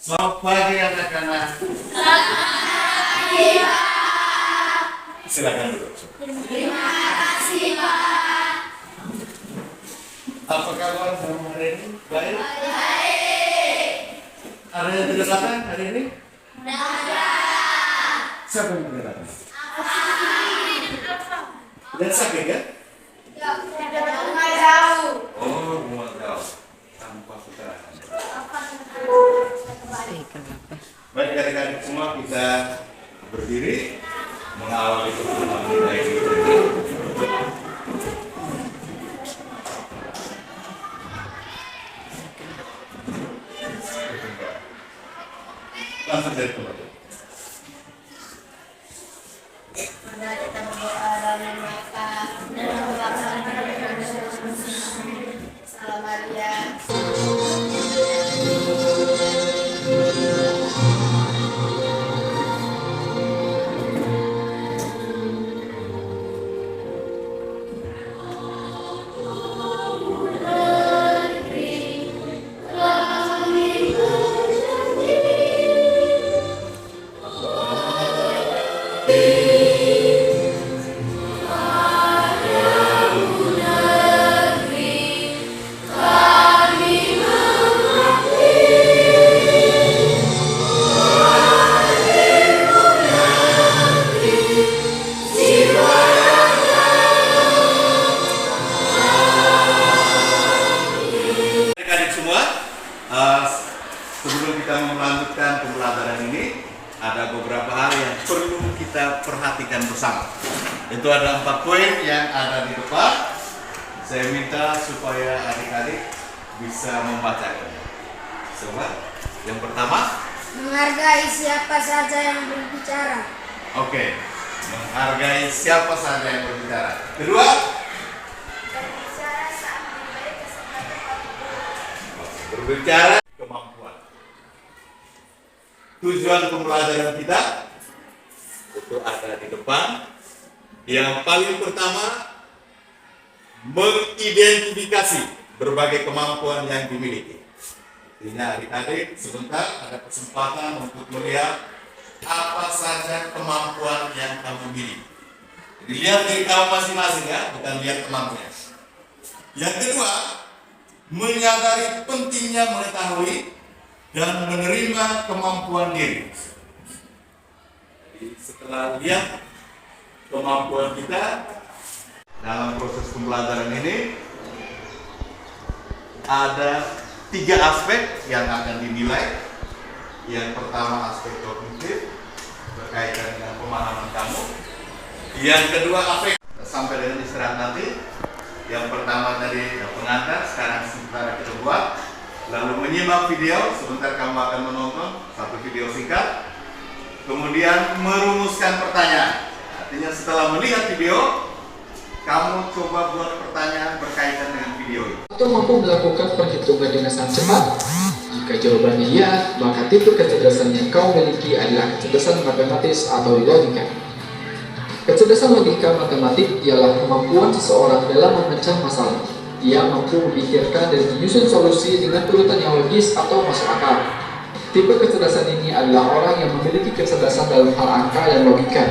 Selamat pagi anak-anak. Silakan duduk. Terima kasih, Pak. Apa kabar kamu hari ini? Baik? Baik. Ada yang tidak datang hari ini? Nada. Siapa yang tidak datang? Dan sakit kan? Nggak tahu. Oh, mau tahu. Tanpa keterangan. Baik adik-adik semua, kita berdiri mengawali pertemuan kita ini. Langsung dari tempat. Mari kita berdoa dalam mata dan melaksanakan Salam Maria. Adik-adik semua, sebelum kita melanjutkan pembelajaran ini, ada beberapa hal yang perlu kita perhatikan bersama. Itu ada 4 poin yang ada di depan. Saya minta supaya adik-adik bisa membacakannya. Coba, yang pertama. Menghargai siapa saja yang berbicara. Oke, menghargai siapa saja yang berbicara. Kedua, Berbicara saat diberi kesempatan. berbicara kemampuan. Tujuan pembelajaran kita itu ada di depan. Yang paling pertama, mengidentifikasi berbagai kemampuan yang dimiliki. Artinya adik-adik sebentar ada kesempatan untuk melihat apa saja kemampuan yang kamu miliki. Jadi lihat diri kamu masing-masing ya, bukan lihat kemampuannya. Yang kedua, menyadari pentingnya mengetahui dan menerima kemampuan diri. Jadi setelah lihat kemampuan kita dalam proses pembelajaran ini, ada 3 aspek yang akan dinilai. Yang pertama aspek kognitif berkaitan dengan pemahaman kamu. Yang kedua aspek sampai dengan istirahat nanti. Yang pertama tadi pengantar, sekarang sebentar kita buat. Lalu menyimak video, sebentar kamu akan menonton satu video singkat. Kemudian merumuskan pertanyaan. Artinya setelah melihat video, kamu coba buat pertanyaan berkaitan dengan video ini. Atau mampu melakukan perhitungan dengan sangat cepat? Jika jawabannya iya, maka tipe kecerdasan yang kau miliki adalah kecerdasan matematis atau logika. Kecerdasan logika matematik ialah kemampuan seseorang dalam memecah masalah. Ia mampu memikirkan dan menyusun solusi dengan urutan yang logis atau masuk akal. Tipe kecerdasan ini adalah orang yang memiliki kecerdasan dalam hal angka dan logika.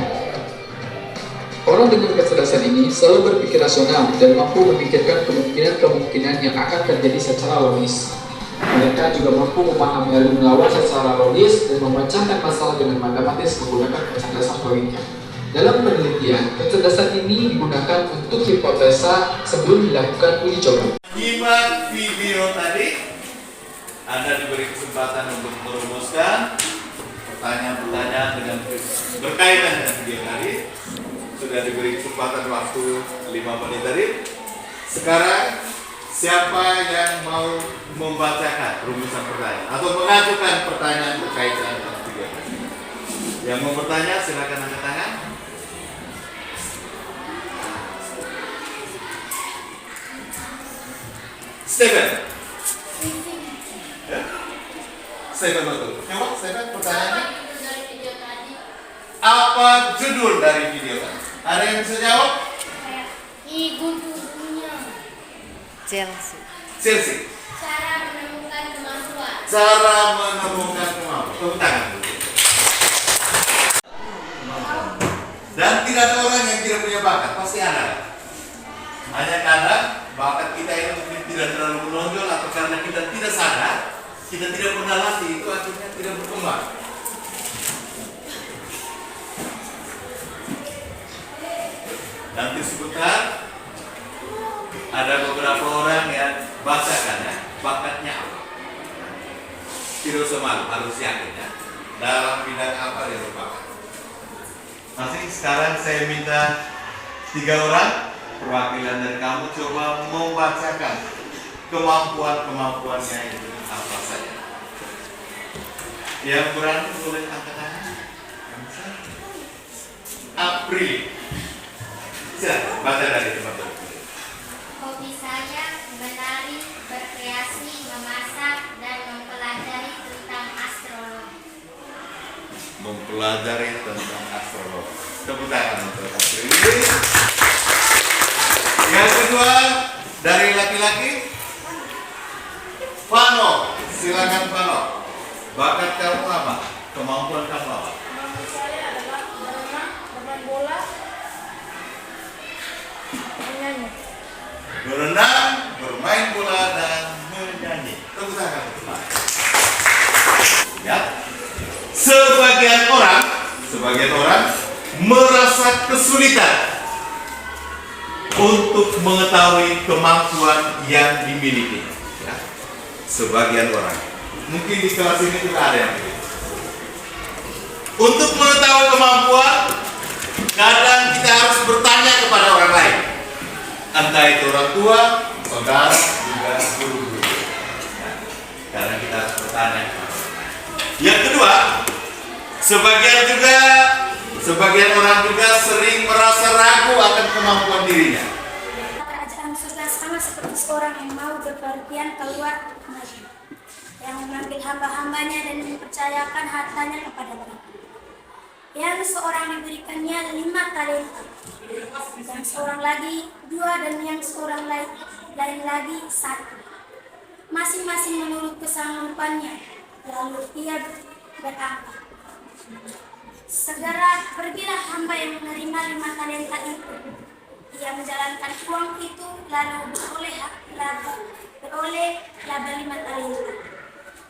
Orang dengan kecerdasan ini selalu berpikir rasional dan mampu memikirkan kemungkinan-kemungkinan yang akan terjadi secara logis. Mereka juga mampu memahami lalu melawan secara logis dan memecahkan masalah dengan matematis menggunakan kecerdasan logika. Dalam penelitian, kecerdasan ini digunakan untuk hipotesa sebelum dilakukan uji coba. Nyimak video tadi, Anda diberi kesempatan untuk merumuskan pertanyaan-pertanyaan dengan berkaitan dengan video tadi. Sudah diberi kesempatan waktu 5 menit tadi. Sekarang siapa yang mau membacakan rumusan pertanyaan atau mengajukan pertanyaan berkaitan dengan video tadi? Yang mau bertanya silakan angkat tangan. Stephen. Ya? Stephen betul. Coba Stephen pertanyaannya. Apa judul dari video tadi? Ada yang bisa jawab? Ibu tubuhnya. Chelsea. Chelsea. Cara menemukan kemampuan. cara menemukan kemampuan. Tepuk tangan. Dan tidak ada orang yang tidak punya bakat, pasti ada. Hanya karena bakat kita ini mungkin tidak terlalu menonjol atau karena kita tidak sadar, kita tidak pernah latih, itu akhirnya tidak berkembang. Nanti sebentar ada beberapa orang yang bacakan ya, bakatnya apa. Tidak usah malu, harus yakin ya. Dalam bidang apa dia berbakat. Masih sekarang saya minta 3 orang perwakilan dari kamu coba membacakan kemampuan-kemampuannya itu apa saja. Yang berani boleh angkat tangan. April. Silakan baca dari tempat. Hobi saya menari, berkreasi, memasak, dan mempelajari tentang astrologi. Mempelajari tentang astrologi. Tepuk tangan untuk April. Yang kedua dari laki-laki, Vano. Silakan Vano. Bakat kamu apa? Kemampuan kamu apa? Kemampuan saya adalah berenang, bermain bola, menyanyi. Berenang, bermain bola, dan menyanyi. Tepuk tangan untuk Vano. Ya. Sebagian orang merasa kesulitan untuk mengetahui kemampuan yang dimiliki. Ya. Sebagian orang. Mungkin di kelas ini juga ada yang begitu. Untuk mengetahui kemampuan, kadang kita harus bertanya kepada orang lain. Entah itu orang tua, saudara, juga guru-guru. Ya. Karena kita harus bertanya. Yang kedua, sebagian orang juga sering merasa ragu akan kemampuan dirinya. Kerajaan surga sama seperti seorang yang mau berpergian keluar negeri, yang mengambil hamba-hambanya dan mempercayakan hartanya kepada mereka. Yang seorang diberikannya 5 talenta, yang seorang lagi 2, dan yang seorang lain lagi 1. Masing-masing menurut kesanggupannya. Lalu ia berkata, segera pergilah hamba yang menerima 5 talenta itu. Ia menjalankan uang itu lalu beroleh laba 5 talenta.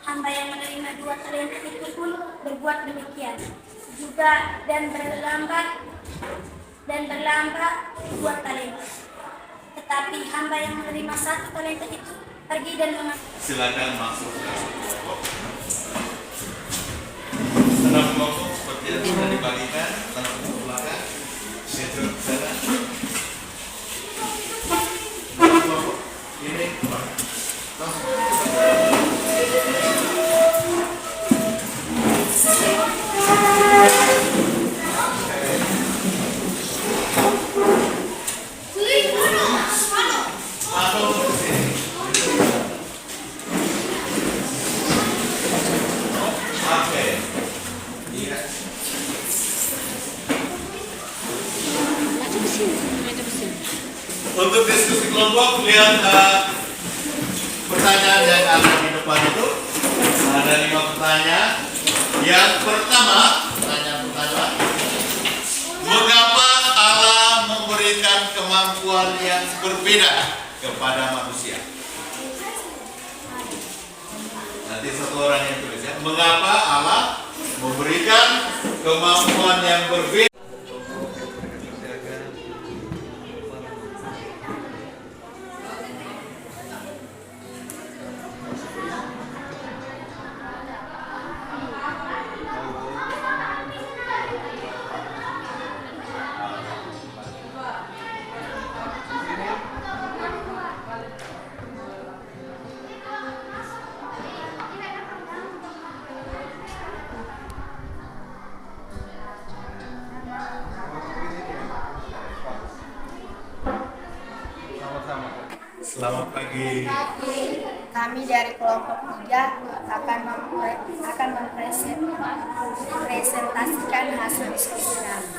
Hamba yang menerima 2 talenta itu pun berbuat demikian juga dan berlambak 2 talenta. Tetapi hamba yang menerima 1 talenta itu pergi dan mengambil. Silakan masuk ke kelompok. 6 kelompok seperti yang sudah dibagikan, langsung ke belakang. Satu ke sana. Kelompok ini untuk diskusi kelompok, lihat pertanyaan yang ada di depan itu. Ada 5 pertanyaan. Yang pertama, pertanyaan pertama, mengapa Allah memberikan kemampuan yang berbeda kepada manusia? Nanti satu orang yang tulis ya. Mengapa Allah memberikan kemampuan yang berbeda? Selamat pagi. Kami dari kelompok 3 akan mempresentasikan hasil diskusi kami.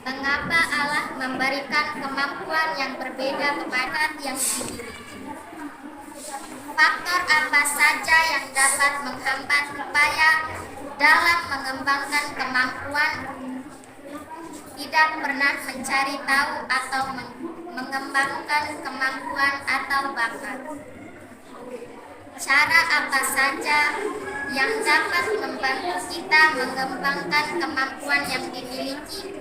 Mengapa Allah memberikan kemampuan yang berbeda kepada yang dimiliki? Faktor apa saja yang dapat menghambat upaya dalam mengembangkan kemampuan? Tidak pernah mencari tahu atau mengembangkan kemampuan atau bakat. Cara apa saja yang dapat membantu kita mengembangkan kemampuan yang dimiliki?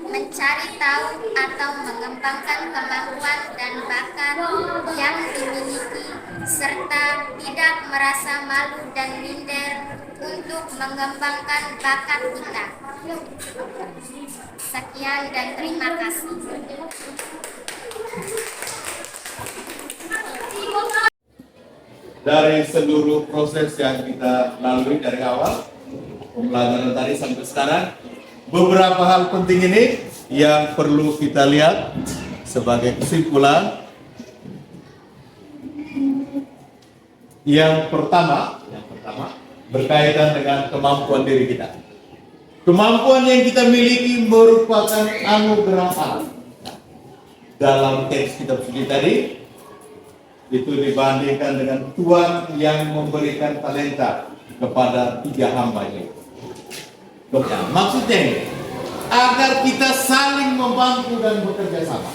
Mencari tahu atau mengembangkan kemampuan dan bakat yang dimiliki, serta tidak merasa malu dan minder untuk mengembangkan bakat kita. Sekian dan terima kasih. Dari seluruh proses yang kita lalui dari awal pembelajaran tadi sampai sekarang, beberapa hal penting ini yang perlu kita lihat sebagai kesimpulan. Yang pertama berkaitan dengan kemampuan diri kita. Kemampuan yang kita miliki merupakan anugerah Allah. Dalam teks kitab suci tadi, itu dibandingkan dengan Tuhan yang memberikan talenta kepada 3 hambanya. Maksudnya ini, agar kita saling membantu dan bekerja sama.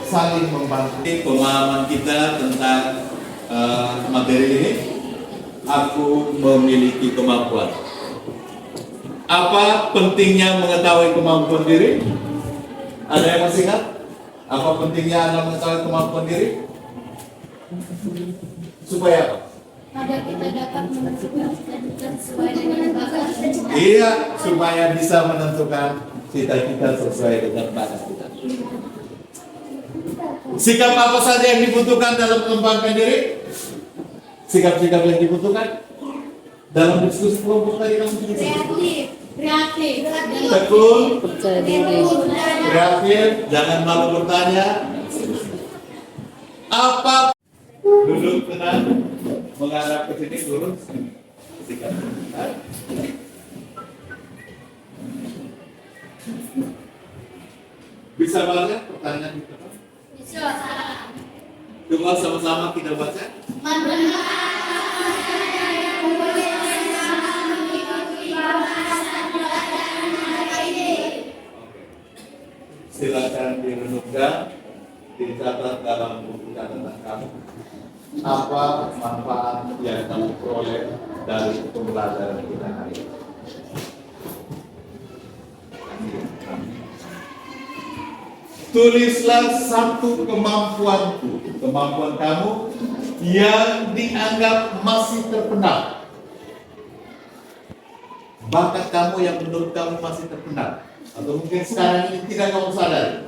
Saling membantu. Pemahaman kita tentang materi ini, aku memiliki kemampuan. Apa pentingnya mengetahui kemampuan diri? Ada yang masih ingat? Apa pentingnya Anda mengetahui kemampuan diri? Supaya apa? Agar kita dapat menentukan cita-cita sesuai dengan bakat. Iya, supaya bisa menentukan cita-cita sesuai dengan bakat kita. Sikap apa saja yang dibutuhkan dalam mengembangkan diri? Sikap-sikap yang dibutuhkan dalam diskusi kelompok tadi kamu Kreatif, tekun, kreatif, jangan malu bertanya. Apa? Duduk tenang, menghadap ke sini lurus. Sikap benar. Bisa baca pertanyaan itu? Bisa. Coba sama-sama kita baca. Silakan direnungkan, dicatat dalam buku catatan kamu. Apa manfaat yang kamu peroleh dari pembelajaran kita hari ini? Tulislah satu kemampuan kamu yang dianggap masih terpendam. Bakat kamu yang menurut kamu masih terpendam. Atau mungkin sekarang ini tidak kamu sadari.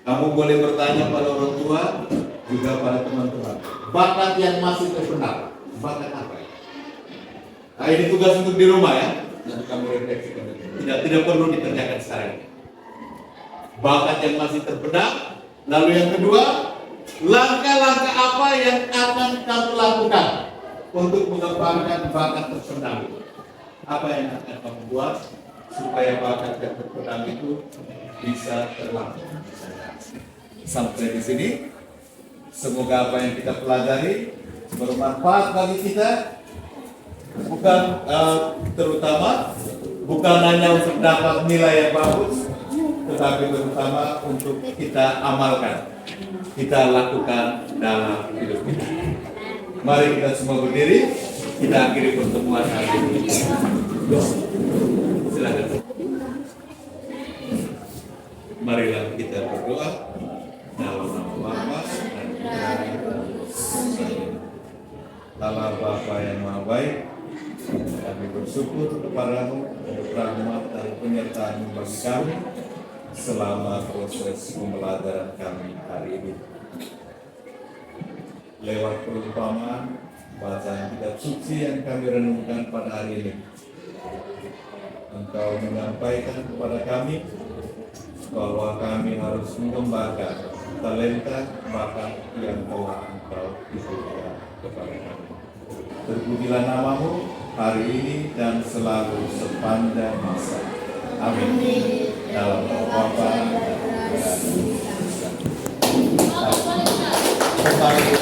Kamu boleh bertanya pada orang tua, juga pada teman-teman. Bakat yang masih terpendam, bakat apa ya? Nah, ini tugas untuk di rumah ya. Nanti kamu refleksikan. Tidak perlu dikerjakan sekarang ini. Bakat yang masih terpendam. Lalu yang kedua, langkah-langkah apa yang akan kamu lakukan untuk mengembangkan bakat terpendam itu? Apa yang akan kamu buat supaya bakat yang terpendam itu bisa terlaksana? Sampai di sini, semoga apa yang kita pelajari bermanfaat bagi kita, bukan terutama bukan hanya untuk dapat nilai yang bagus, tetapi terutama untuk kita amalkan, kita lakukan dalam hidup kita. Mari kita semua berdiri, kita akhiri pertemuan hari ini. Silakan. Marilah kita berdoa dalam nama Bapa dan Allah Bapa yang Maha Baik. Kami bersyukur kepadamu untuk rahmat dan penyertaan bagi kami selama proses pembelajaran kami hari ini. Lewat perumpamaan bacaan kitab suci yang kami renungkan pada hari ini, Engkau menyampaikan kepada kami bahwa kami harus mengembangkan talenta bakat yang telah Engkau berikan kepada kami. Terpujilah namamu hari ini dan selalu sepanjang masa. Amin. Dalam nama Bapa dan Putra dan Roh Kudus.